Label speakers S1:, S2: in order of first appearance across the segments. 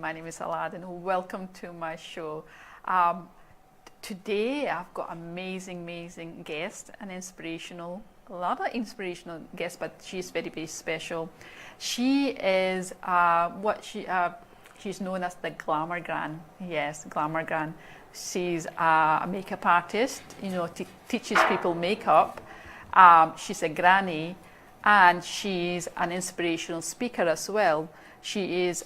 S1: My name is Aladin. Welcome to my show. Today I've got amazing guest, a lot of inspirational guests, but she's very special. She is she's known as the Glamour Gran. Yes, Glamour Gran. She's a makeup artist. Teaches people makeup. She's a granny, and she's an inspirational speaker as well. She's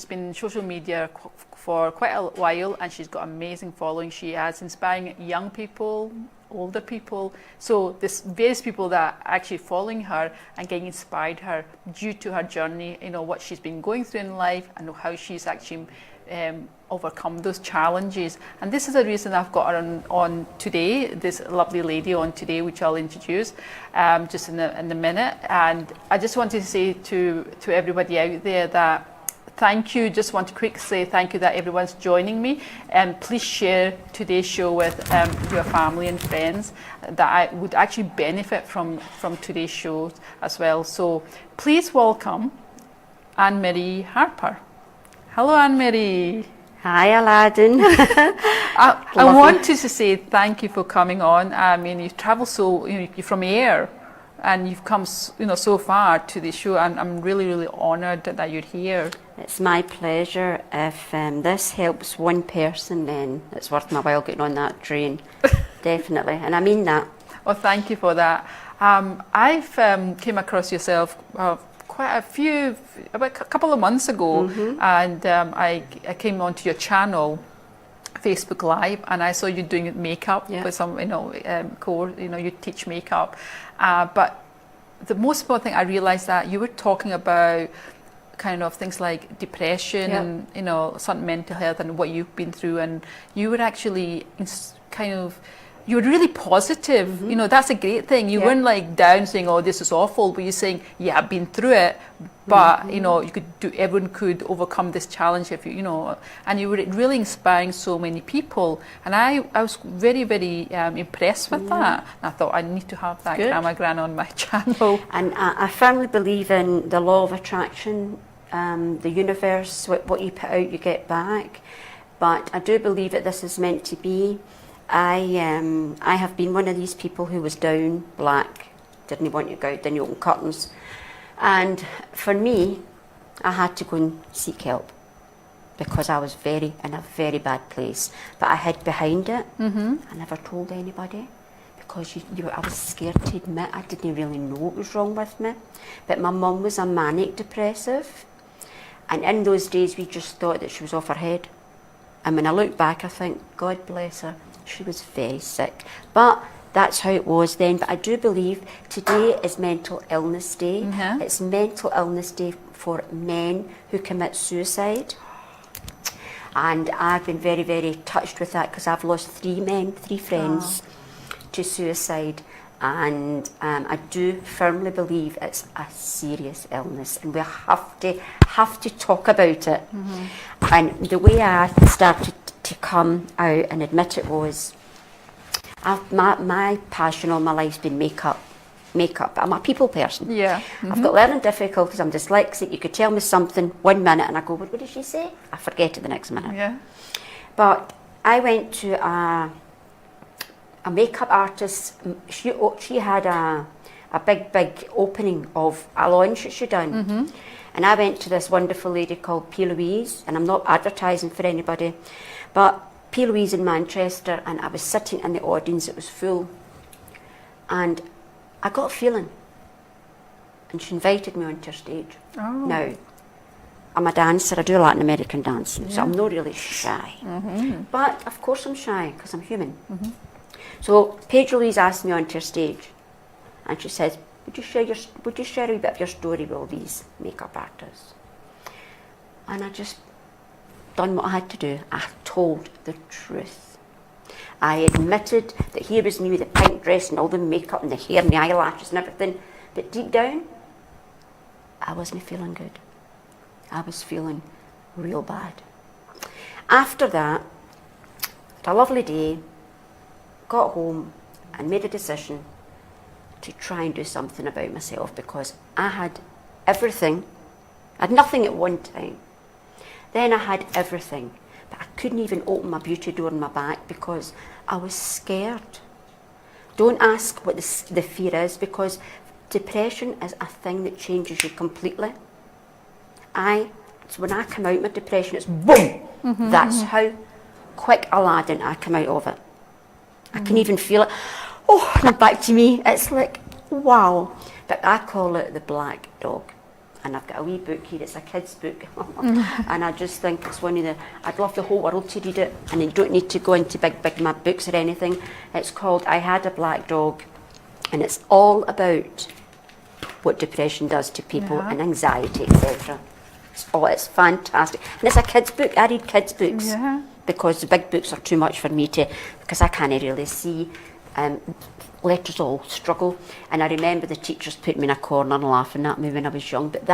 S1: been in social media for quite a while, and she's got amazing following. She has inspiring young people, older people. So there's various people that are actually following her and getting inspired her due to her journey, what she's been going through in life and how she's actually overcome those challenges. And this is the reason I've got her on today, this lovely lady on today, which I'll introduce just in a minute. And I just wanted to say to everybody out there that thank you. Just want to quickly say thank you that everyone's joining me, and please share today's show with your family and friends that I would actually benefit from today's show as well. So please welcome Anne-Marie Harper. Hello, Anne-Marie.
S2: Hi, Aladdin.
S1: I wanted to say thank you for coming on. I mean, you've traveled you're from Ayr, and you've come, so far to the show, and I'm really honoured that you're here.
S2: It's my pleasure. If this helps one person, then it's worth my while getting on that train. Definitely, and I mean that.
S1: Well, thank you for that. I've came across yourself about a couple of months ago, and I came onto your channel, Facebook Live, and I saw you doing makeup with some, course. You teach makeup, but the most important thing I realized that you were talking about kind of things like depression and some mental health and what you've been through, and you were actually you were really positive. That's a great thing. You weren't like down saying, "Oh, this is awful," but you're saying, "Yeah, I've been through it, but everyone could overcome this challenge if you." And you were really inspiring so many people, and I was very impressed with that. And I thought I need to have that Glamour Gran on my channel.
S2: And I firmly believe in the law of attraction, the universe. What you put out, you get back. But I do believe that this is meant to be. I have been one of these people who was down, black, didn't want to go out, didn't open curtains. And for me, I had to go and seek help because I was in a very bad place. But I hid behind it. I never told anybody because I was scared to admit. I didn't really know what was wrong with me. But my mum was a manic depressive. And in those days, we just thought that she was off her head. And when I look back, I think, God bless her. She was very sick, but that's how it was then. But I do believe today is Mental Illness Day. It's Mental Illness Day for men who commit suicide, and I've been very touched with that because I've lost three friends to suicide, and I do firmly believe it's a serious illness, and we have to talk about it. And the way I started to come out and admit it was, my passion all my life's been makeup. I'm a people person. I've got learning difficulties. I'm dyslexic. You could tell me something 1 minute and I go, what did she say? I forget it the next minute. But I went to a makeup artist. She had a big opening of a launch that she'd done. And I went to this wonderful lady called P. Louise, and I'm not advertising for anybody, but P. Louise in Manchester, and I was sitting in the audience, it was full, and I got a feeling, and she invited me onto her stage. Now, I'm a dancer, I do Latin American dance, so I'm not really shy, but of course I'm shy, because I'm human. So Paige Louise asked me onto her stage, and she says, would you share a bit of your story with all these makeup artists? And I just done what I had to do. I told the truth. I admitted that here was me with the pink dress and all the makeup and the hair and the eyelashes and everything, but deep down, I wasn't feeling good. I was feeling real bad. After that, had a lovely day, got home and made a decision to try and do something about myself because I had everything. I had nothing at one time. Then I had everything, but I couldn't even open my beauty door in my back because I was scared. Don't ask what the fear is, because depression is a thing that changes you completely. So when I come out of my depression, it's boom. That's how quick Aladdin I come out of it. I can even feel it. Oh, and back to me. It's like, wow. But I call it the black dog. And I've got a wee book here, it's a kid's book. And I just think it's one of I'd love the whole world to read it. And you don't need to go into big books or anything. It's called I Had a Black Dog. And it's all what depression does to people and anxiety, etc. It's fantastic. And it's a kid's book. I read kids' books because the big books are too much for me because I can't really see. Letters all struggle. And I remember the teachers put me in a corner and laughing at me when I was young. But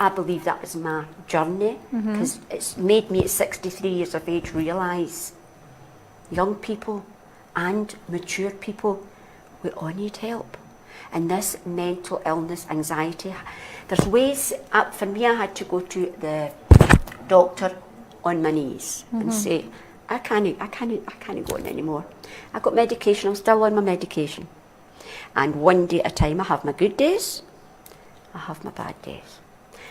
S2: I believe that was my journey, because it's made me at 63 years of age realise young people and mature people, we all need help. And this mental illness, anxiety, there's ways. For me, I had to go to the doctor on my knees and say, I can't go on anymore. I got medication, I'm still on my medication. And one day at a time, I have my good days, I have my bad days.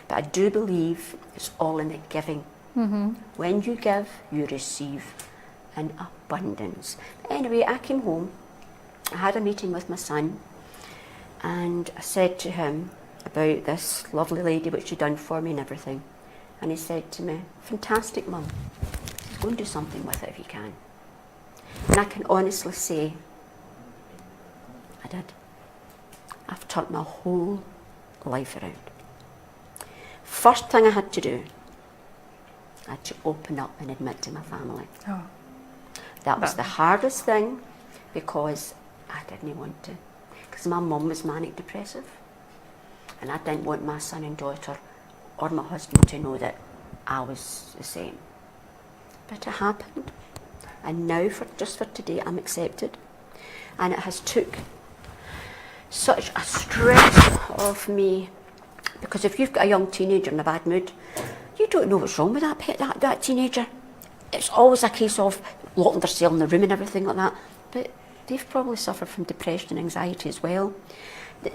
S2: But I do believe it's all in the giving. When you give, you receive in abundance. Anyway, I came home, I had a meeting with my son, and I said to him about this lovely lady, what she'd done for me and everything. And he said to me, fantastic, Mum. Go and do something with it if you can. And I can honestly say, I did. I've turned my whole life around. First thing I had to do, I had to open up and admit to my family.
S1: Oh.
S2: That was the hardest thing, because I didn't want to. Because my mum was manic depressive. And I didn't want my son and daughter or my husband to know that I was the same. But it happened, and now just for today I'm accepted, and it has took such a stress off me, because if you've got a young teenager in a bad mood, you don't know what's wrong with that teenager. It's always a case of locking themselves in the room and everything like that, but they've probably suffered from depression and anxiety as well.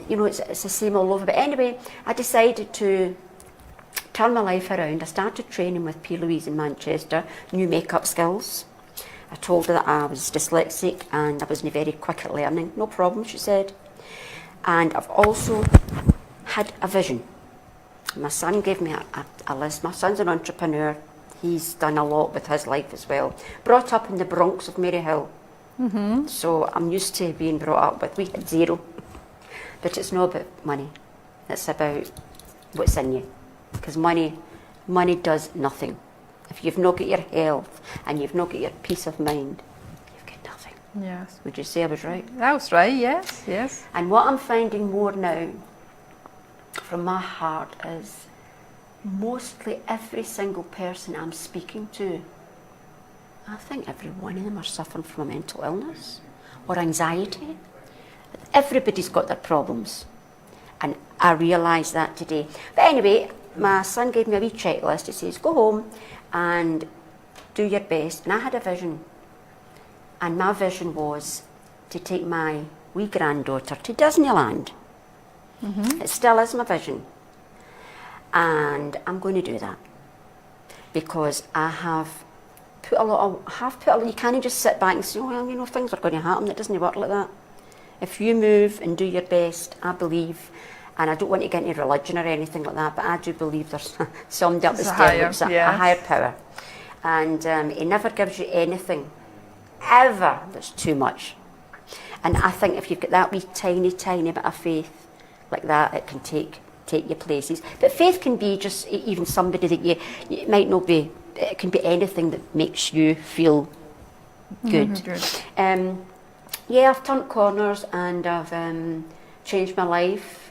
S2: You know, it's the same all over. But anyway, I decided to turn my life around. I started training with P. Louise in Manchester, new makeup skills. I told her that I was dyslexic and I wasn't very quick at learning. No problem, she said. And I've also had a vision. My son gave me a list. My son's an entrepreneur. He's done a lot with his life as well. Brought up in the Bronx of Maryhill. So I'm used to being brought up with, we had zero. But it's not about money. It's about what's in you. Because money does nothing. If you've not got your health and you've not got your peace of mind, you've got nothing.
S1: Yes.
S2: Would you say I was right?
S1: That was right, yes, yes.
S2: And what I'm finding more now from my heart is mostly every single person I'm speaking to, I think every one of them are suffering from a mental illness or anxiety. Everybody's got their problems. And I realise that today. But anyway, my son gave me a wee checklist. He says, go home and do your best. And I had a vision. And my vision was to take my wee granddaughter to Disneyland. It still is my vision. And I'm going to do that. Because I have put a lot of, you can't just sit back and say, oh, well, you know, things are going to happen. It doesn't work like that. If you move and do your best, I believe, and I don't want to get into religion or anything like that, but I do believe there's somebody up the stairs, a higher power. And he never gives you anything, ever, that's too much. And I think if you've got that wee tiny, tiny bit of faith like that, it can take you places. But faith can be just even somebody that you might not be, it can be anything that makes you feel good. Yeah, I've turned corners and I've changed my life.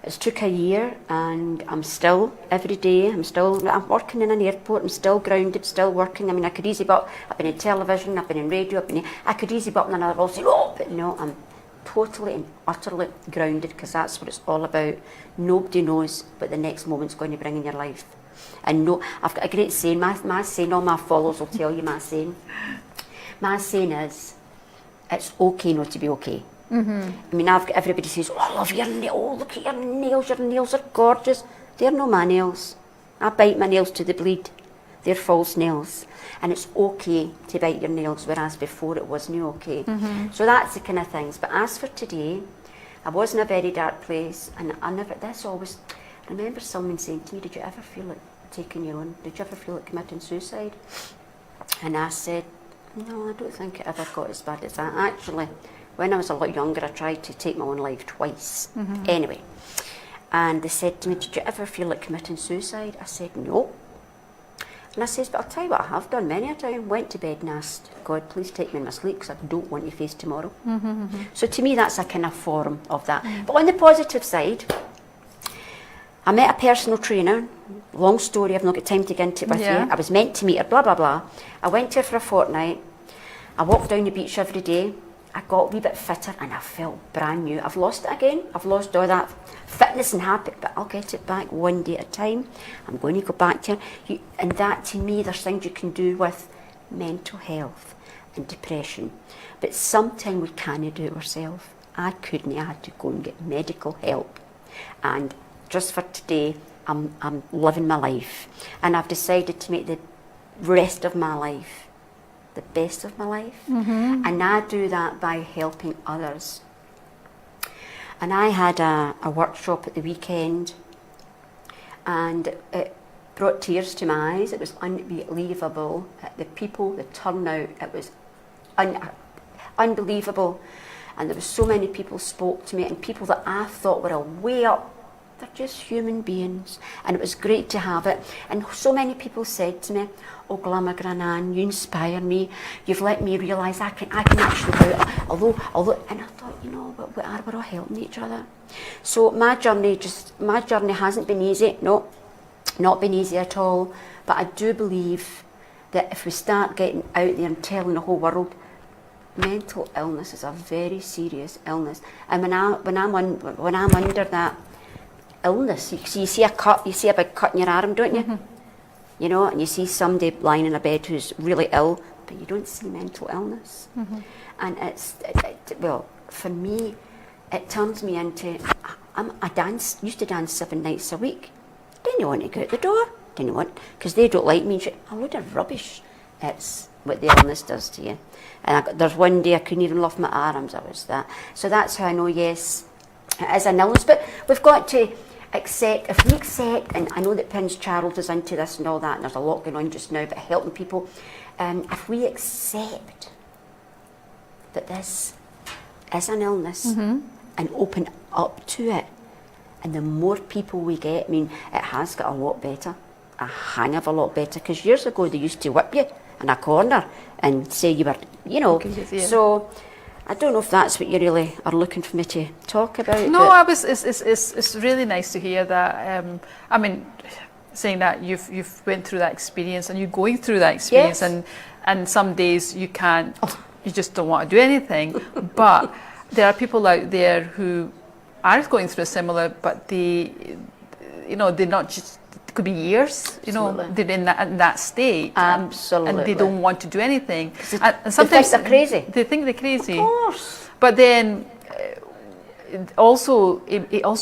S2: It's took a year and I'm still, every day, I'm working in an airport, I'm still grounded, still working. I mean, I could easily, but I've been in television, I've been in radio, I could easily be up in another role say, oh, but no, I'm totally and utterly grounded, because that's what it's all about. Nobody knows what the next moment's going to bring in your life. And no, I've got a great saying. My saying, all my followers will tell you my saying. My saying is, it's okay not to be okay. I mean, I've got everybody says, oh, I love your nails. Oh, look at your nails are gorgeous. They're not my nails. I bite my nails to the bleed. They're false nails. And it's okay to bite your nails, whereas before it wasn't okay. So that's the kind of things. But as for today, I was in a very dark place, and I remember someone saying to me, did you ever feel like taking your own, did you ever feel like committing suicide? And I said, no, I don't think it ever got as bad as that. Actually, when I was a lot younger, I tried to take my own life twice. Anyway, and they said to me, did you ever feel like committing suicide? I said, no. And I says, but I'll tell you what I have done many a time. Went to bed and asked, God, please take me in my sleep because I don't want to face tomorrow. So to me, that's a kind of form of that. But on the positive side, I met a personal trainer. Long story, I've not got time to get into it with you. I was meant to meet her, blah, blah, blah. I went to her for a fortnight. I walked down the beach every day. I got a wee bit fitter and I felt brand new. I've lost it again. I've lost all that fitness and habit, but I'll get it back one day at a time. I'm going to go back to her. And that, to me, there's things you can do with mental health and depression. But sometimes we can't do it ourselves. I couldn't. I had to go and get medical help. And just for today, I'm living my life. And I've decided to make the rest of my life the best of my life. And I do that by helping others. And I had a workshop at the weekend, and it brought tears to my eyes. It was unbelievable. The people, the turnout, it was unbelievable. And there was so many people spoke to me, and people that I thought were a way up. They're just human beings, and it was great to have it. And so many people said to me, oh, Glamour Gran, you inspire me. You've let me realise I can actually do it. Although, and I thought, you know, but we're all helping each other. So my journey hasn't been easy. No, not been easy at all. But I do believe that if we start getting out there and telling the whole world, mental illness is a very serious illness. And when I'm under that illness, you see a cut, you see a big cut in your arm, don't you? You know, and you see somebody lying in a bed who's really ill, but you don't see mental illness. And well, for me, it turns me into, used to dance 7 nights a week. Didn't want to go out the door, because they don't like me. A load of rubbish. It's what the illness does to you. And there's one day I couldn't even lift my arms, So that's how I know, yes, it is an illness. But we've got to accept, if we accept, and I know that Prince Charles is into this and all that, and there's a lot going on just now, but helping people, if we accept that this is an illness and open up to it, and the more people we get, I mean, it has got a lot better, a hang of a lot better, because years ago they used to whip you in a corner and say you were, you know, so I don't know if that's what you really are looking for me to talk about.
S1: No, it's really nice to hear that. I mean, saying that you've went through that experience and you're going through that experience, and some days you can't, you just don't want to do anything. But there are people out there who are going through a similar, but they're not just. It could be years, you know, they're in that state.
S2: Absolutely.
S1: And they don't want to do anything. And sometimes
S2: they think they're crazy.
S1: They think they're crazy.
S2: Of course.
S1: But then it also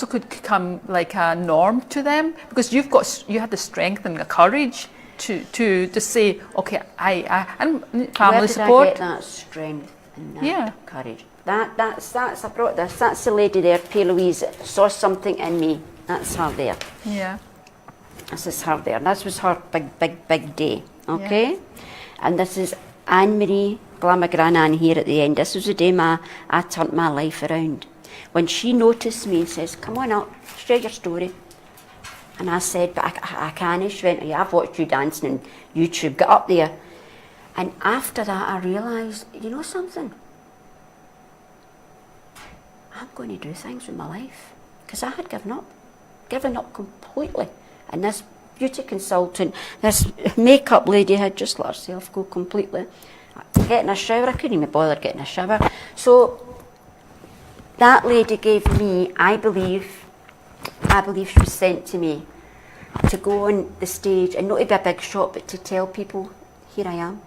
S1: could become like a norm to them, because you have the strength and the courage to say, okay, and family support.
S2: Where did I get that strength and that courage? I brought this. That's the lady there, P. Louise, saw something in me. That's her there.
S1: Yeah.
S2: This is her there. This was her big day, okay? And this is Anne-Marie Glamour Gran here at the end. This was the day I turned my life around. When she noticed me and says, come on up, share your story. And I said, but I can't. She went, yeah, I've watched you dancing on YouTube, get up there. And after that I realised, you know something? I'm going to do things with my life. Because I had given up completely. And this beauty consultant, this makeup lady had just let herself go completely. Getting a shower, I couldn't even bother getting a shower. So that lady gave me, I believe she was sent to me to go on the stage and not to be a big shot, but to tell people, here I am.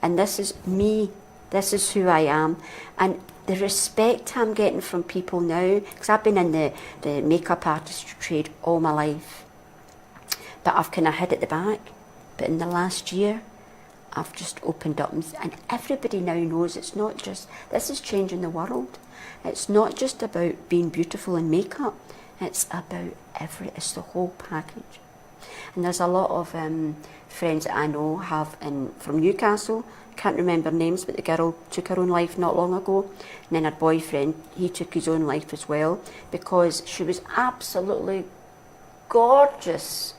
S2: And this is me, this is who I am. And the respect I'm getting from people now, because I've been in the makeup artistry trade all my life, but I've kind of hid at the back. But in the last year, I've just opened up, and everybody now knows it's not just, this is changing the world. It's not just about being beautiful in makeup, it's about it's the whole package. And there's a lot of friends that I know from Newcastle, can't remember names, but the girl took her own life not long ago, and then her boyfriend, he took his own life as well, because she was absolutely gorgeous,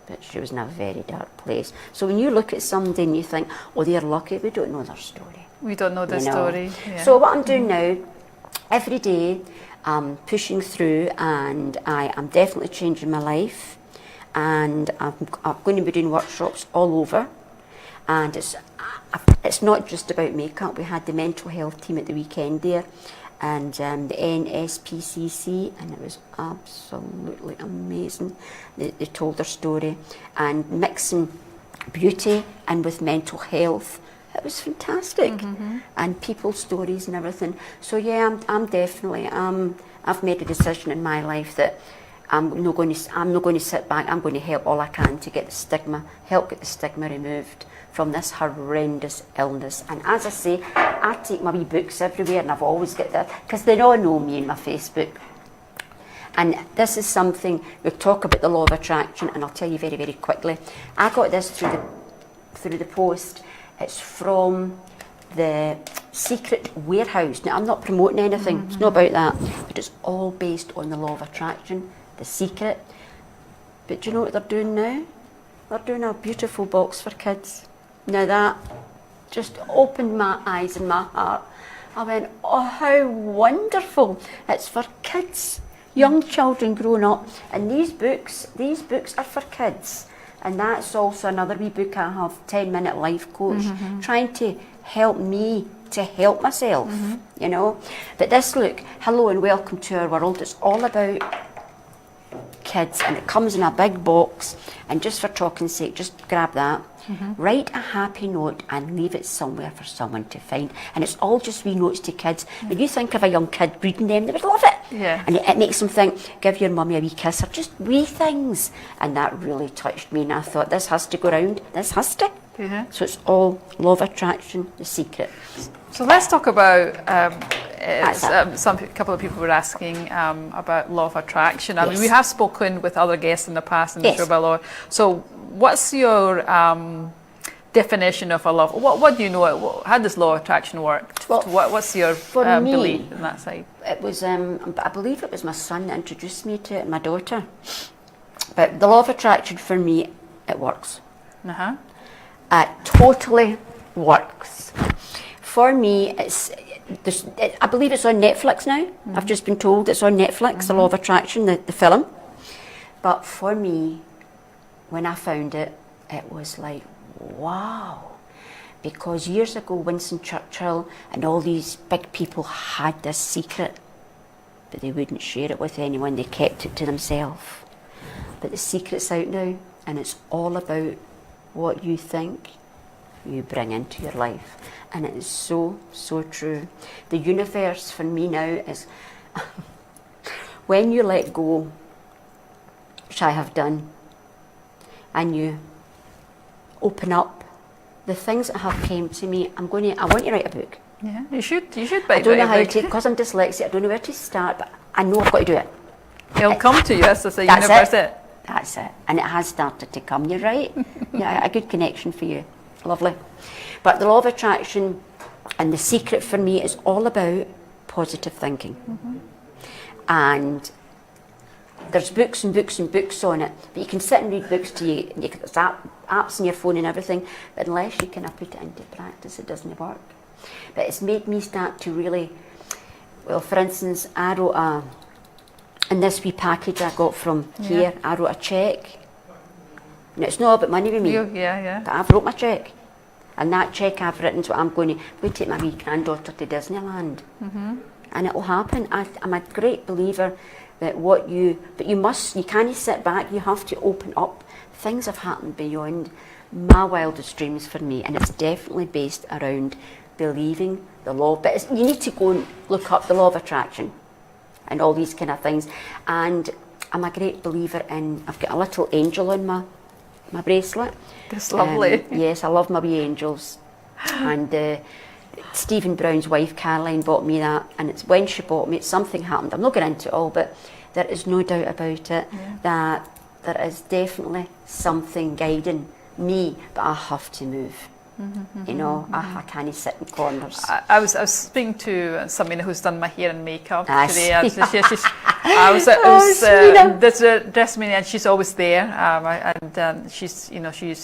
S2: but she was in a very dark place. So when you look at somebody and you think, oh, they're lucky, we don't know their story.
S1: We don't know the story. Yeah.
S2: So what I'm doing now, every day, I'm pushing through, and I am definitely changing my life, and I'm going to be doing workshops all over, and it's not just about makeup. We had the mental health team at the weekend there, and the NSPCC, and it was absolutely amazing. They told their story, and mixing beauty and with mental health, it was fantastic, and people's stories and everything. So yeah, I'm definitely I've made a decision in my life that I'm not going to sit back. I'm going to help all I can to get help get the stigma removed from this horrendous illness. And as I say, I take my wee books everywhere, and I've always got that, because they all know me in my Facebook. And this is something, we talk about the law of attraction, and I'll tell you very, very quickly. I got this through the post. It's from the Secret Warehouse. Now, I'm not promoting anything, it's not about that, but it's all based on the law of attraction, the secret. But do you know what they're doing now? They're doing a beautiful box for kids. Now that just opened my eyes and my heart. I went, oh, how wonderful. It's for kids, young children growing up. And these books are for kids. And that's also another wee book I have, 10-Minute Life Coach, trying to help me to help myself, you know. But this, look, hello and welcome to our world. It's all about kids, and it comes in a big box. And just for talking's sake, just grab that. Write a happy note and leave it somewhere for someone to find. And it's all just wee notes to kids. When you think of a young kid reading them, they would love it.
S1: Yeah.
S2: And it makes them think, give your mummy a wee kiss, or just wee things. And that really touched me, and I thought, this has to go round. This has to.
S1: Yeah.
S2: So it's all law of attraction, the secret.
S1: So let's talk about a couple of people were asking about law of attraction. I mean, we have spoken with other guests in the past in the show about law. So what's your definition of a law? What do you know? How does law of attraction work?
S2: Well,
S1: what's your belief in that side?
S2: It was, I believe it was my son that introduced me to it, and my daughter. But the law of attraction for me, it works. It totally works. For me, I believe it's on Netflix now. I've just been told it's on Netflix, the law of attraction, the film. But for me, when I found it, it was like, wow. Because years ago, Winston Churchill and all these big people had this secret, but they wouldn't share it with anyone. They kept it to themselves. But the secret's out now, and it's all about what you think you bring into your life. And it is so, so true. The universe for me now is when you let go, which I have done, and you open up, the things that have came to me, I want to write a book.
S1: Yeah, you should
S2: I don't know how to, because I'm dyslexic, I don't know where to start, but I know I've got to do it.
S1: It'll come to you, that's the universe.
S2: That's it. And it has started to come, you're right. Yeah, a good connection for you. Lovely. But the law of attraction and the secret for me is all about positive thinking. And there's books and books and books on it, but you can sit and read books to you, there's apps on your phone and everything, but unless you can put it into practice, it doesn't work. But it's made me start to really, well, for instance, I wrote in this wee package I got from here, I wrote a cheque. Now, it's not about money with me, but I've wrote my cheque. And that cheque I've written is what I'm going to take my wee granddaughter to Disneyland. And it will happen. I'm a great believer that you can't sit back, you have to open up. Things have happened beyond my wildest dreams for me, and it's definitely based around believing the law. But you need to go and look up the law of attraction and all these kind of things. And I'm a great believer in, I've got a little angel on my bracelet.
S1: That's lovely.
S2: Yes, I love my wee angels. And Stephen Brown's wife Caroline bought me that, and it's when she bought me, something happened. I'm not going into it all, but there is no doubt about it that there is definitely something guiding me, but I have to move. You know, I can't sit in corners.
S1: I was speaking to somebody who's done my hair and makeup
S2: I
S1: today.
S2: see.
S1: There's a dressing and she's always there, and she's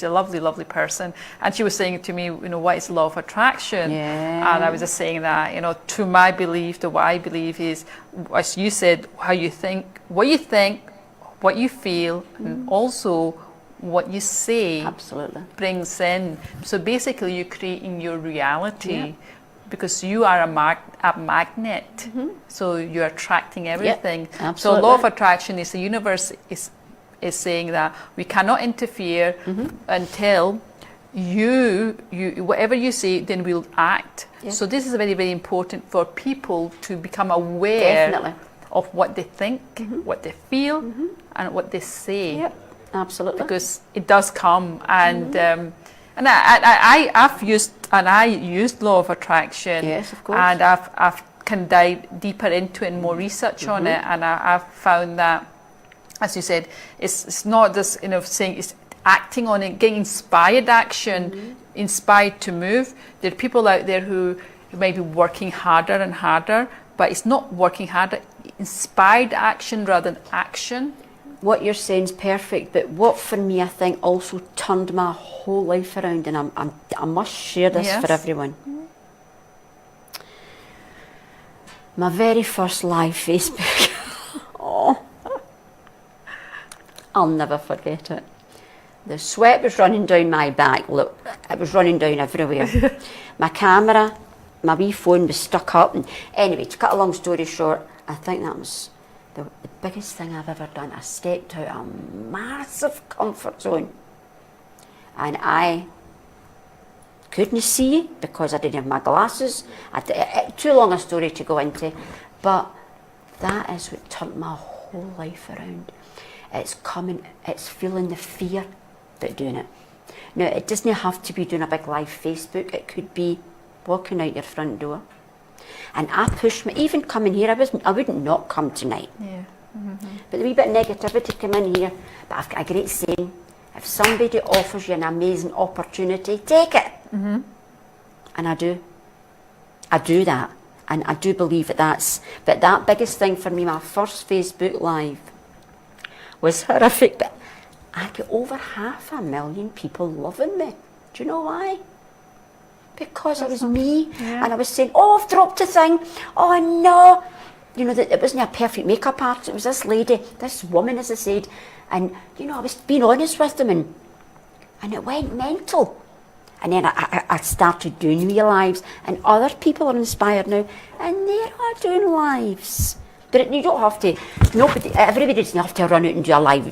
S1: a lovely, lovely person. And she was saying to me, what is law of attraction?
S2: Yeah.
S1: And I was just saying that, to my belief, what I believe is, as you said, how you think, what you feel, and also what you say.
S2: Absolutely.
S1: Brings in. So basically, you're creating your reality because you are a magnet. So you're attracting everything. So law of attraction is the universe is saying that we cannot interfere until you whatever you say, then we'll act. So this is very, very important for people to become aware of what they think, what they feel, and what they say.
S2: Yep, absolutely.
S1: Because it does come, and I've used law of attraction.
S2: Yes, of course.
S1: And I've can dive deeper into it and more research on it, and I've found that, as you said, it's not just saying, it's acting on it, getting inspired action, inspired to move. There are people out there who may be working harder and harder, but it's not working harder. Inspired action rather than action.
S2: What you're saying is perfect, but what for me I think also turned my whole life around, and I must share this for everyone. My very first live Facebook. I'll never forget it. The sweat was running down my back. Look, it was running down everywhere. My camera, my wee phone was stuck up. And anyway, to cut a long story short, I think that was the biggest thing I've ever done. I stepped out of a massive comfort zone. And I couldn't see because I didn't have my glasses. Too long a story to go into. But that is what turned my whole life around. It's feeling the fear about doing it. Now, it doesn't have to be doing a big live Facebook. It could be walking out your front door. And I pushed me, even coming here, I wouldn't not come tonight.
S1: Yeah.
S2: But the wee bit of negativity come in here. But I've got a great saying, if somebody offers you an amazing opportunity, take it. And I do. I do that. And I do believe that but that biggest thing for me, my first Facebook Live, was horrific. But I get over 500,000 people loving me. Do you know why? Because it was me, and I was saying, I've dropped a thing, no. That it wasn't a perfect makeup artist, it was this lady, this woman, as I said, and, I was being honest with them, and it went mental. And then I started doing real lives, and other people are inspired now, and they are doing lives. But you don't have to, everybody doesn't have to run out and do a live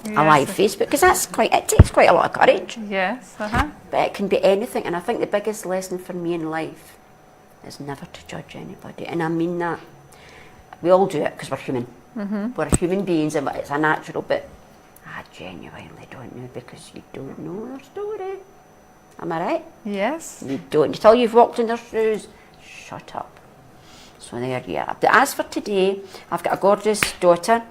S2: Facebook, because it takes quite a lot of courage.
S1: Yes,
S2: But it can be anything, and I think the biggest lesson for me in life is never to judge anybody, and I mean that. We all do it because we're human. We're human beings, and it's a natural, but I genuinely don't know, because you don't know their story. Am I right?
S1: Yes.
S2: You don't. Until you've walked in their shoes, shut up. So there you are. But as for today, I've got a gorgeous daughter.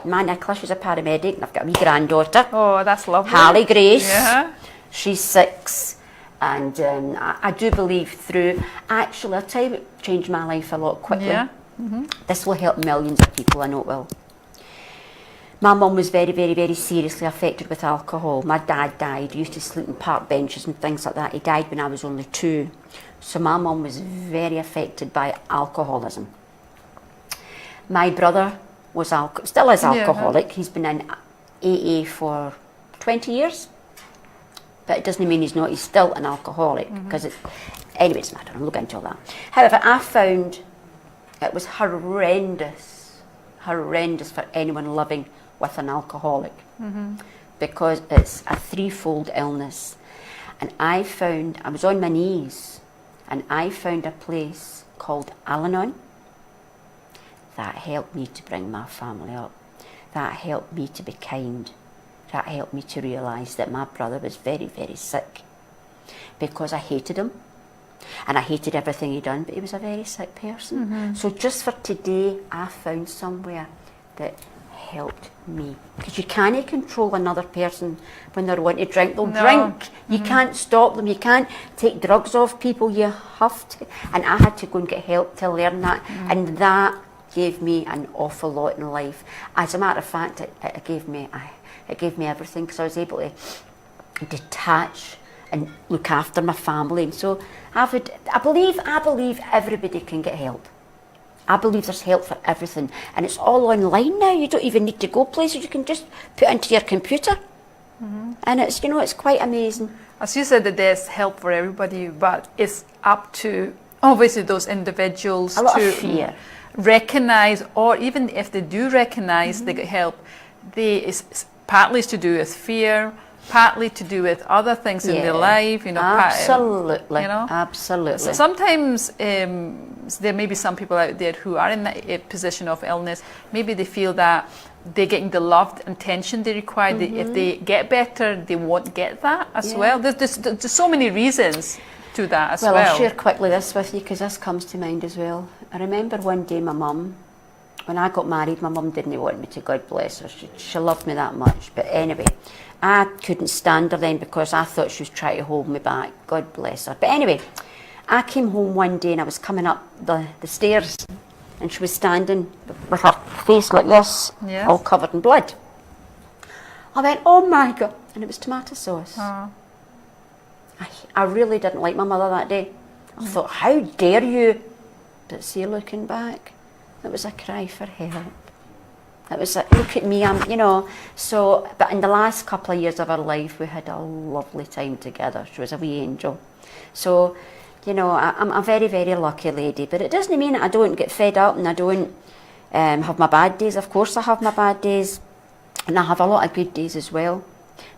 S2: My Nicola, she's a paramedic, and I've got a wee granddaughter.
S1: Oh, that's lovely.
S2: Hallie Grace.
S1: Yeah.
S2: She's 6. And I do believe through, actually, I'll tell you what changed my life a lot quickly.
S1: Yeah.
S2: This will help millions of people, I know it will. My mum was very, very, very seriously affected with alcohol. My dad died. He used to sleep in park benches and things like that. He died when I was only 2. So my mum was very affected by alcoholism. My brother was still is alcoholic. He's been in AA for 20 years. But it doesn't mean he's still an alcoholic, because anyway, it's not, I don't look into all that. However, I found it was horrendous for anyone living with an alcoholic, because it's a threefold illness. And I was on my knees, and I found a place called Aladdin that helped me to bring my family up. That helped me to be kind. That helped me to realise that my brother was very, very sick, because I hated him and I hated everything he'd done, but he was a very sick person. So just for today, I found somewhere that helped me, because you can't control another person when they're wanting to drink. They'll drink. You can't stop them. You can't take drugs off people. You have to. And I had to go and get help to learn that, and that gave me an awful lot in life. As a matter of fact, it gave me everything, because I was able to detach and look after my family. And so I believe everybody can get help. I believe there's help for everything, and it's all online now. You don't even need to go places. You can just put it into your computer, and it's quite amazing.
S1: As you said, that there's help for everybody, but it's up to obviously those individuals to recognise, or even if they do recognise they get help, it's partly to do with fear, partly to do with other things in their life,
S2: Absolutely. Absolutely.
S1: So sometimes there may be some people out there who are in a position of illness. Maybe they feel that they're getting the love and attention they require. If they get better, they won't get that as well. There's so many reasons to that as well.
S2: Well, I'll share quickly this with you, because this comes to mind as well. I remember one day my mum, when I got married, my mum didn't want me to, God bless her. She loved me that much. But anyway, I couldn't stand her then, because I thought she was trying to hold me back. God bless her. But anyway, I came home one day and I was coming up the stairs, and she was standing with her face like this, all covered in blood. I went, oh my God. And it was tomato sauce. I really didn't like my mother that day. I thought, how dare you? But see, looking back, it was a cry for help. It was like, look at me, So, but in the last couple of years of our life, we had a lovely time together. She was a wee angel. So, I'm a very, very lucky lady. But it doesn't mean that I don't get fed up and I don't have my bad days. Of course I have my bad days, and I have a lot of good days as well.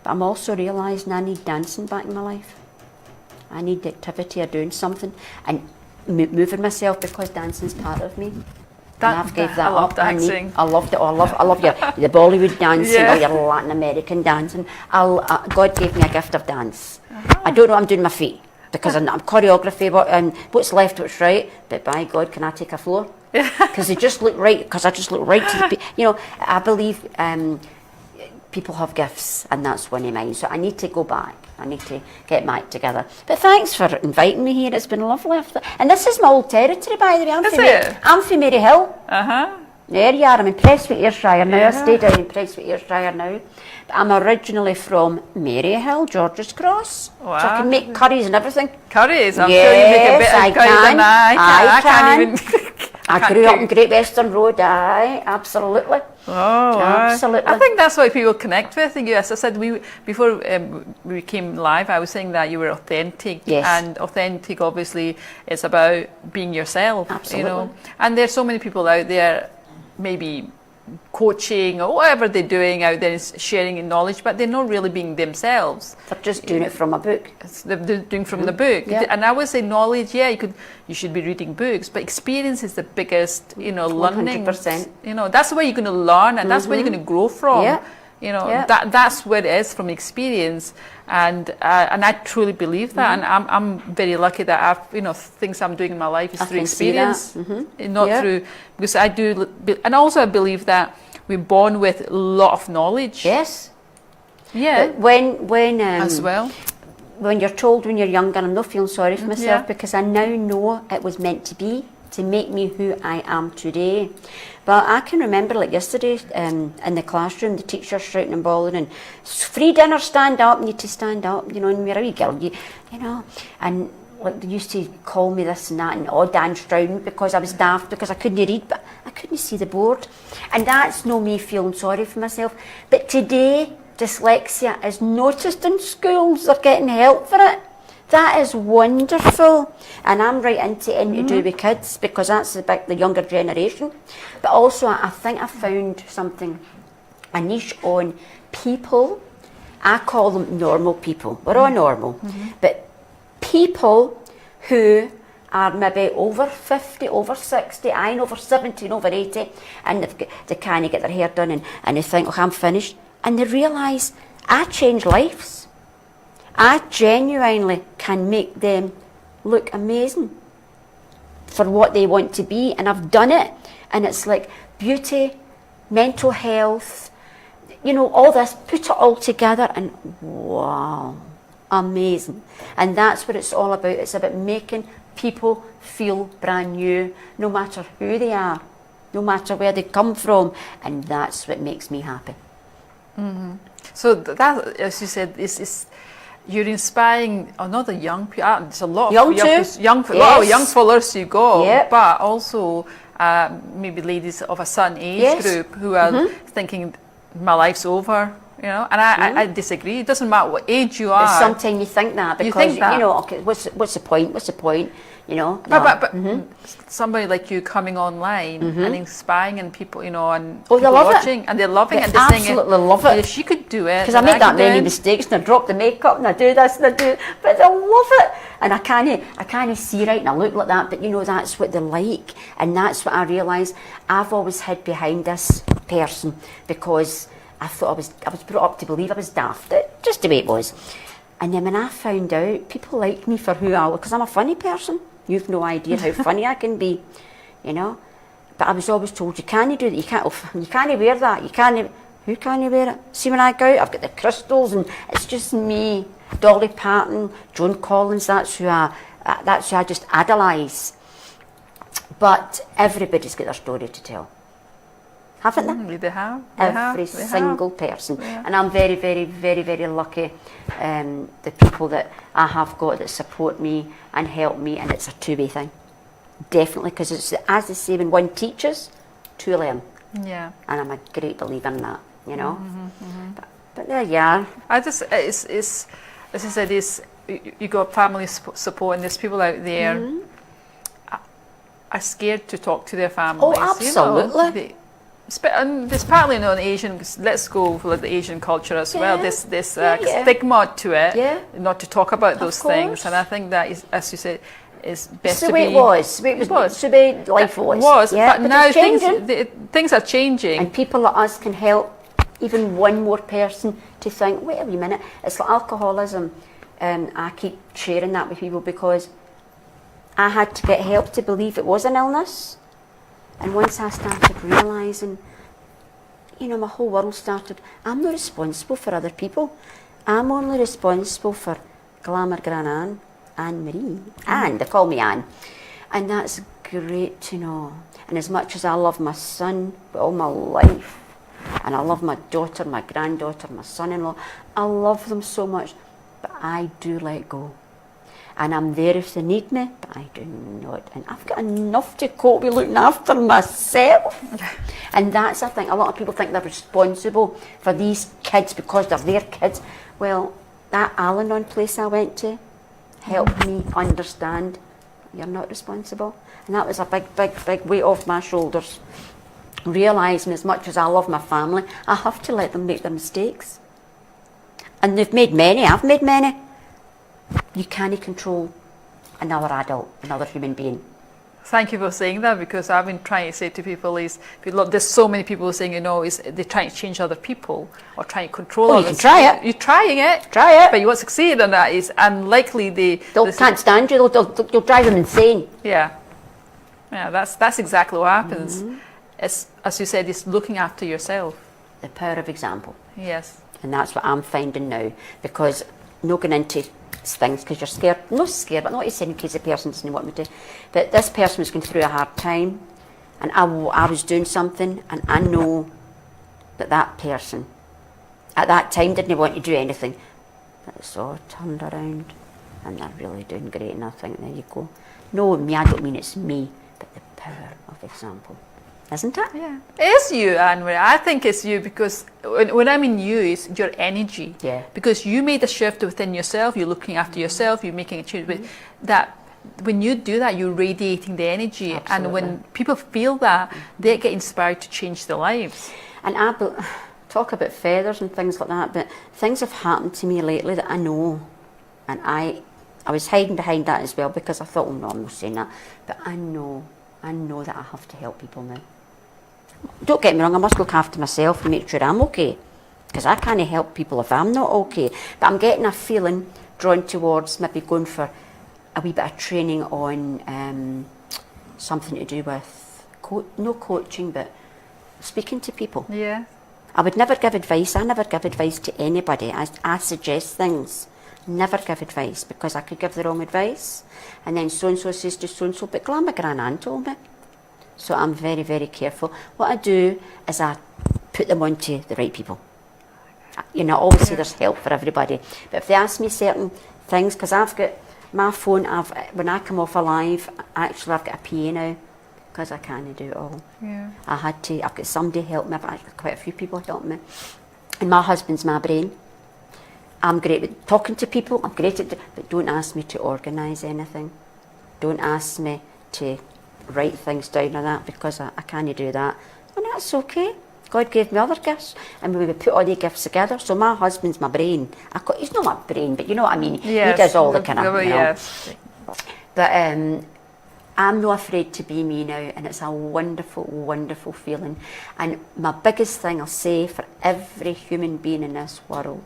S2: But I'm also realising I need dancing back in my life. I need the activity of doing something and moving myself, because dancing's part of me. I've gave that
S1: I love
S2: up.
S1: dancing.
S2: I loved it. I love the Bollywood dancing, or your Latin American dancing. God gave me a gift of dance. I don't know what I'm doing my feet, because I'm choreography, what's left, what's right. But by God, can I take a floor? Because they just look right. Because I just look right to the. I believe people have gifts, and that's one of mine. So I need to go back. I need to get my act together. But thanks for inviting me here. It's been lovely. And this is my old territory, by the way. I'm from Mary Hill. There you are. I'm in Prestwick, Ayrshire now. I stay down in Prestwick, Ayrshire now. But I'm originally from Mary Hill, George's Cross.
S1: Wow.
S2: So I can make curries and everything.
S1: Curries? I'm sure you make a bit of curries than I can't even...
S2: I grew up in Great Western Road, absolutely.
S1: Oh,
S2: absolutely.
S1: I think that's why people connect with you. As I said, before we came live, I was saying that you were authentic.
S2: Yes.
S1: And authentic, obviously, is about being yourself.
S2: Absolutely.
S1: And there's so many people out there, maybe coaching or whatever they're doing out there, is sharing knowledge, but they're not really being themselves.
S2: They're just doing it from a book.
S1: They're doing from the book. Yeah. And I would say knowledge, you should be reading books, but experience is the biggest, learning.
S2: 100%.
S1: That's where you're going to learn, and that's where you're going to grow from.
S2: Yeah.
S1: That's where it is, from experience, and I truly believe that, and I'm very lucky that I've things I'm doing in my life is through experience, not through, because I do, and also I believe that we're born with a lot of knowledge.
S2: Yes.
S1: Yeah.
S2: But when
S1: as well.
S2: When you're told when you're younger, I'm not feeling sorry for myself, because I now know it was meant to be, to make me who I am today. But I can remember, like yesterday, in the classroom, the teacher shouting and bawling, and free dinner, stand up, need to stand up, and we're a wee girl, and like they used to call me this and that, and all danced round because I was daft, because I couldn't read, but I couldn't see the board. And that's no me feeling sorry for myself. But today, dyslexia is noticed in schools. They're getting help for it. That is wonderful. And I'm right into to do with kids, because that's the younger generation. But also, I think I found a niche on people. I call them normal people. We're all normal. But people who are maybe over 50, over 60, over 70, and over 80, and they can't get their hair done, and they think, oh, I'm finished. And they realise, I change lives. I genuinely can make them look amazing for what they want to be, and I've done it. And it's like beauty, mental health, you know, all this, put it all together, and wow, amazing. And that's what it's all about. It's about making people feel brand new, no matter who they are, no matter where they come from, and that's what makes me happy.
S1: So that, as you said, is you're inspiring another young people. There's a lot of young followers you got, but also maybe ladies of a certain age group who are thinking, my life's over. You know, and I disagree. It doesn't matter what age you are.
S2: But sometimes you think that, because you know, okay, what's the point? What's the point? You know.
S1: But somebody like you coming online and inspiring, and people, you know, and
S2: they
S1: people
S2: love
S1: watching, and they're loving it. They're
S2: absolutely love it.
S1: If she could do it,
S2: because I make that many mistakes, and I drop the makeup, and I do this, and I do, but they love it. And I can't see right, and I look like that. But you know, that's what they like, and that's what I realise. I've always hid behind this person because I thought I was brought up to believe I was daft, just the way it was. And then when I found out, people like me for who I was, because I'm a funny person. You've no idea how funny I can be, you know. But I was always told, you can't do that, you can't wear that, who can wear it? See, when I go out, I've got the crystals, and it's just me. Dolly Parton, Joan Collins, that's who I just idolise. But everybody's got their story to tell. Haven't they?
S1: They have.
S2: Every single person. Yeah. And I'm very, very, very, very lucky. The people that I have got that support me and help me, and it's a two-way thing. Definitely, because it's, as they say, when one teaches, two learn.
S1: Yeah.
S2: And I'm a great believer in that, you know. But there you are.
S1: It's as I said, you got family support, and there's people out there are scared to talk to their families.
S2: Oh, absolutely.
S1: You know? And there's partly an Asian, let's go for the Asian culture as well, this stigma to it, not to talk about those things. And I think that is, as you said, is best
S2: to be... It was the way life was.
S1: But now things are changing.
S2: And people like us can help even one more person to think, wait a wee minute, it's like alcoholism. I keep sharing that with people because I had to get help to believe it was an illness. And once I started realising, you know, my whole world started, I'm not responsible for other people. I'm only responsible for Glamour, Gran, Anne Marie. Anne, they call me Anne. And that's great to know. And as much as I love my son with all my life, and I love my daughter, my granddaughter, my son-in-law, I love them so much, but I do let go. And I'm there if they need me, but I do not. And I've got enough to cope with looking after myself. And that's, I think, a lot of people think they're responsible for these kids because they're their kids. Well, that Al-Anon place I went to helped me understand you're not responsible. And that was a big, big, big weight off my shoulders. Realising as much as I love my family, I have to let them make their mistakes. And they've made many, I've made many. You can't control another adult, another human being.
S1: Thank you for saying that, because I've been trying to say to people there's so many people saying, you know, they're trying to change other people or trying to control others.
S2: You can try it.
S1: You're trying it.
S2: Try it.
S1: But you won't succeed, and that is unlikely. They
S2: can't stand you. You'll drive them insane.
S1: Yeah. Yeah, that's exactly what happens. It's, as you said, it's looking after yourself.
S2: The power of example.
S1: Yes.
S2: And that's what I'm finding now, because not going into things because you're scared. Not scared, but not to say in case the person doesn't want me to. But this person was going through a hard time, and I was doing something, and I know that person at that time didn't want to do anything. But it's all turned around, and they're really doing great. And I think, there you go. No, me, I don't mean it's me, but the power of example. isn't it?
S1: Yeah, it is you, Anne-Marie. I think it's you because when I mean you, it's your energy.
S2: Yeah.
S1: Because you made a shift within yourself. You're looking after yourself. You're making a change. But that when you do that, you're radiating the energy,
S2: Absolutely.
S1: and when people feel that, they get inspired to change their lives.
S2: And talk about feathers and things like that, but things have happened to me lately that I know, and I was hiding behind that as well because I thought, oh no, I'm not saying that, but I know that I have to help people now. Don't get me wrong, I must look after myself and make sure I'm okay, because I can't help people if I'm not okay. But I'm getting a feeling drawn towards maybe going for a wee bit of training on something to do with, no coaching, but speaking to people.
S1: Yeah.
S2: I would never give advice. I never give advice to anybody. I suggest things. Never give advice, because I could give the wrong advice. And then so-and-so says to so-and-so, but Glamour Gran told me. So I'm very, very careful. What I do is I put them on to the right people. You know, obviously there's help for everybody. But if they ask me certain things, because I've got my phone, when I come off a live, actually I've got a PA now, because I can't do it all.
S1: Yeah.
S2: I've got somebody help me, I've got quite a few people help me. And my husband's my brain. I'm great at talking to people, I'm great at but don't ask me to organise anything. Don't ask me to write things down or that, because I can't do that. And that's okay. God gave me other gifts, and we would put all the gifts together. So my husband's my brain. He's not my brain, but you know what I mean.
S1: Yes.
S2: He does all the kind of, you know.
S1: Yes.
S2: But I'm not afraid to be me now, and it's a wonderful, wonderful feeling. And my biggest thing I'll say for every human being in this world,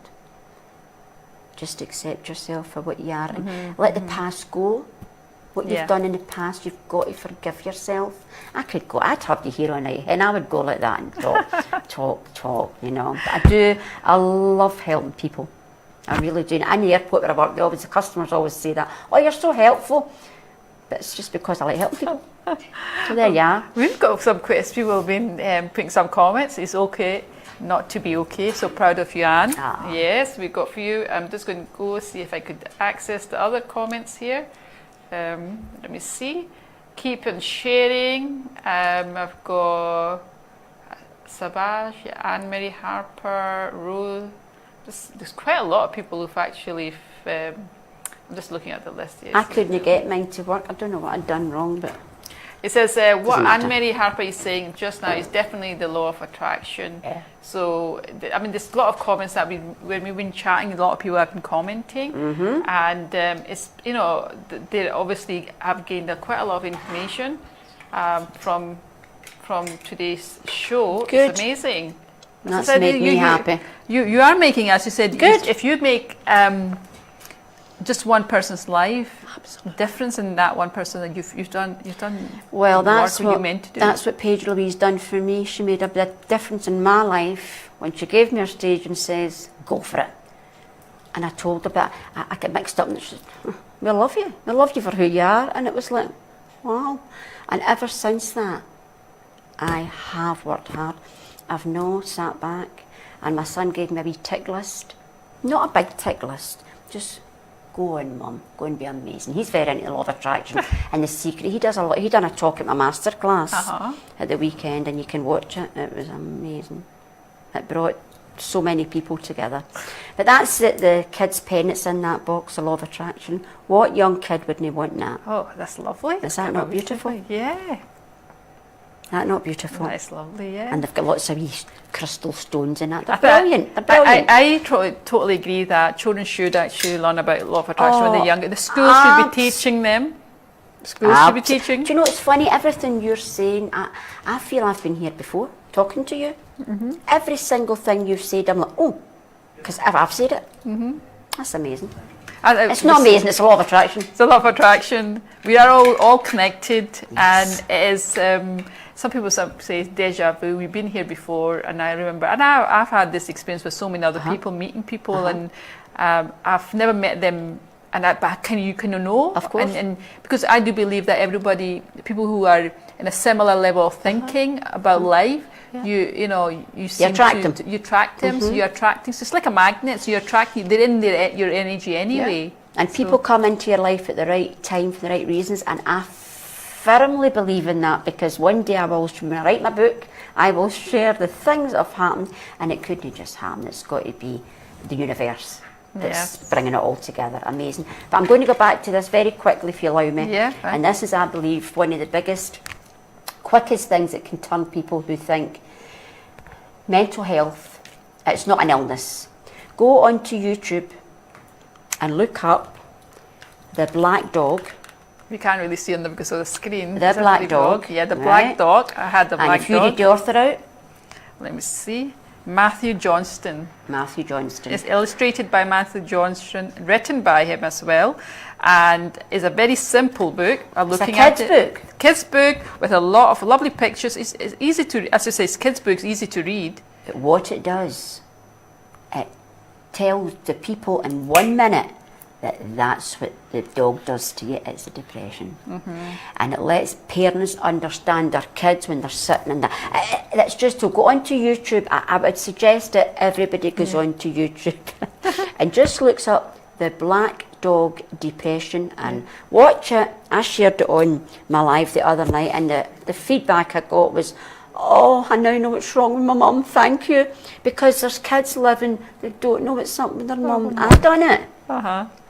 S2: just accept yourself for what you are, and let the past go. What you've done in the past, you've got to forgive yourself. I'd have you here all night, and I would go like that and talk, you know. But I love helping people. I really do. In the airport where I work, the customers always say that, oh, you're so helpful. But it's just because I like helping people. So there you are.
S1: We've got some questions. People have been putting some comments. It's okay not to be okay. So proud of you, Anne. Yes, we've got for you. I'm just going to go see if I could access the other comments here. Let me see. Keep on sharing. I've got Sabaj, Anne-Marie Harper, Rose. There's quite a lot of people who've actually. I'm just looking at the list here.
S2: I couldn't get mine to work. I don't know what I'd done wrong, but
S1: it says what Anne-Marie Harper is saying just now is definitely the law of attraction.
S2: Yeah.
S1: So I mean, there's a lot of comments that when we've been chatting, a lot of people have been commenting, and it's they obviously have gained quite a lot of information from today's show.
S2: Good.
S1: It's amazing.
S2: That's
S1: So
S2: made me happy.
S1: You are making, as you said,
S2: Good.
S1: If you make just one person's life difference in that one person that you've done
S2: well,
S1: that's what you meant to do.
S2: That's what Paige Louise done for me. She made a big difference in my life when she gave me her stage and says, go for it. And I told her, but I get mixed up, and she said, we love you for who you are. And it was like, wow. And ever since that, I have worked hard. I've not sat back. And my son gave me a wee tick list, not a big tick list, just go on, Mum, go and be amazing. He's very into the law of attraction and the secret. He does a lot. He done a talk at my masterclass at the weekend, and you can watch it. It was amazing. It brought so many people together. But that's the kid's pen that's in that box, the law of attraction. What young kid wouldn't want that?
S1: Oh, that's lovely.
S2: Is that not beautiful?
S1: Yeah.
S2: That not beautiful?
S1: That's lovely, yeah.
S2: And they've got lots of wee crystal stones in it. They're brilliant. They're brilliant.
S1: I totally agree that children should actually learn about law of attraction when they're younger. The schools should be teaching them. Schools should be teaching.
S2: Do you know what's funny? Everything you're saying, I feel I've been here before, talking to you. Every single thing you've said, I'm like, oh, because I've said it. That's amazing. It's not amazing, it's a law of attraction.
S1: It's a law of attraction. We are all connected, and it is, some people say it's deja vu. We've been here before, and I remember, and I've had this experience with so many other people, meeting people, and I've never met them, but can you know?
S2: Of course.
S1: And because I do believe that everybody, people who are in a similar level of thinking about life, you seem to you attract them, so you're attracting. So it's like a magnet. So you're attracting. They're in your energy anyway.
S2: And people come into your life at the right time for the right reasons, and I firmly believe in that, because one day when I write my book, I will share the things that have happened, and it couldn't just happen. It's got to be the universe that's bringing it all together. Amazing. But I'm going to go back to this very quickly, if you allow me.
S1: Yeah. Right.
S2: And this is, I believe, one of the biggest, quickest things that can turn people who think mental health, it's not an illness. Go onto YouTube and look up the black dog.
S1: You can't really see on them because of the screen.
S2: The black dog.
S1: Yeah, the black dog. I had the black dog.
S2: And if you read the author out.
S1: Let me see. Matthew Johnston.
S2: Matthew Johnston.
S1: It's illustrated by Matthew Johnston, written by him as well, and is a very simple book.
S2: It's a kids' book.
S1: Kids' book with a lot of lovely pictures. It's easy to, as I say, it's kids' books, easy to read.
S2: But what it does, it tells the people in 1 minute that that's what the dog does to you. It's a depression. And it lets parents understand their kids when they're sitting in that. That's just to go onto YouTube. I would suggest that everybody goes onto YouTube and just looks up the black dog depression and watch it. I shared it on my live the other night, and the feedback I got was, oh, I now know what's wrong with my mum, thank you. Because there's kids living that don't know what's up with their mum. I've done it.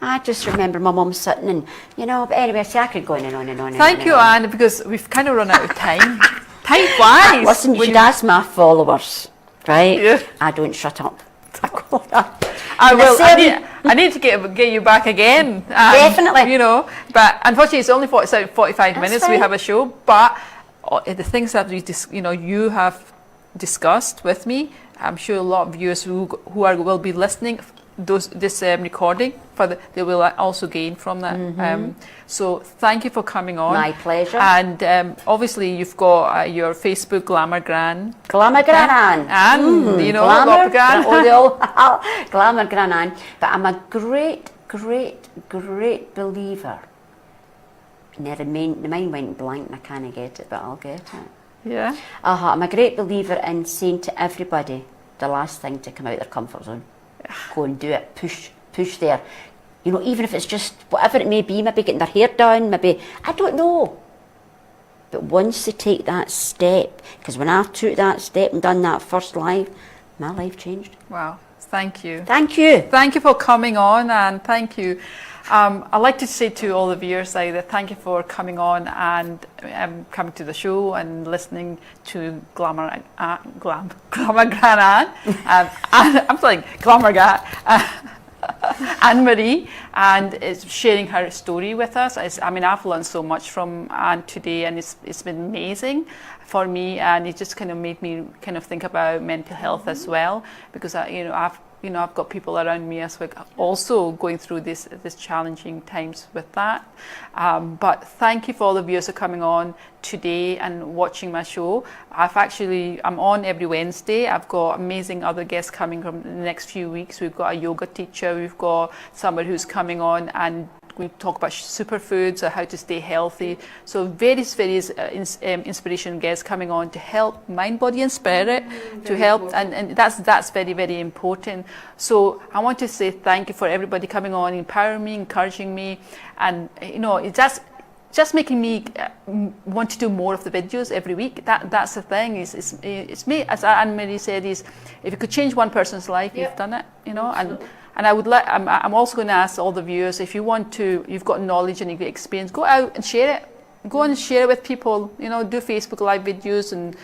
S2: I just remember my mum sitting and, but anyway, see, I could go on and on and on.
S1: Thank you, Anne, because we've kind of run out of time. Time flies.
S2: Listen, you should ask my followers, right?
S1: Yeah.
S2: I don't shut up.
S1: I will. I need to get you back again.
S2: Definitely.
S1: But unfortunately, it's only 45 minutes
S2: fine.
S1: we have a show. But the things that you have discussed with me, I'm sure a lot of viewers who will be listening this recording, they will also gain from that. So thank you for coming on.
S2: My pleasure.
S1: And obviously you've got your Facebook, Glamour Gran.
S2: Glamour Gran.
S1: And
S2: Glamour
S1: Gran.
S2: Glamour Gran. But I'm a great, great, great believer. Now the mind went blank and I can't get it, but I'll get it.
S1: Yeah.
S2: I'm a great believer in saying to everybody the last thing to come out of their comfort zone. Go and do it. Push there. Even if it's just whatever it may be, maybe getting their hair done, maybe, I don't know. But once they take that step, because when I took that step and done that first live, my life changed.
S1: Wow. Thank you.
S2: Thank you.
S1: Thank you for coming on, and thank you. I'd like to say to all the viewers that thank you for coming on and coming to the show and listening to Glamour Gran Anne. I'm saying Glamour Gran Anne Marie, and is sharing her story with us. I've learned so much from Anne today, and it's been amazing for me, and it just kind of made me kind of think about mental health as well, because I've got people around me as well also going through this challenging times with that. But thank you for all the viewers who are coming on today and watching my show. I'm on every Wednesday. I've got amazing other guests coming from the next few weeks. We've got a yoga teacher. We've got somebody who's coming on, and we talk about superfoods or how to stay healthy. So various inspiration guests coming on to help mind, body and spirit, to help, and that's very, very important. So I want to say thank you for everybody coming on, empowering me, encouraging me, and it's just making me want to do more of the videos every week. That's the thing. It's me, as Anne Marie said, is if you could change one person's life, you've done it. And I'm also going to ask all the viewers, if you've got knowledge and you've got experience, go out and share it. Go and share it with people. Do Facebook Live videos and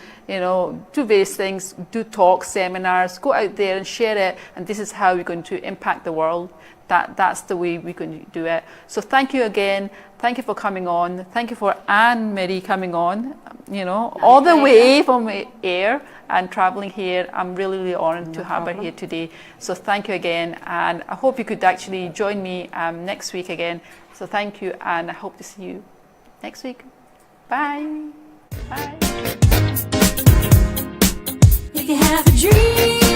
S1: do various things. Do talks, seminars. Go out there and share it. And this is how we're going to impact the world. That's the way we're going to do it. So thank you again. Thank you for coming on. Thank you for Anne Marie coming on. All the way from air and traveling here. I'm really, really honoured to have her here today. So thank you again, and I hope you could actually join me next week again. So thank you, and I hope to see you next week. Bye. Bye.
S3: If you have a dream.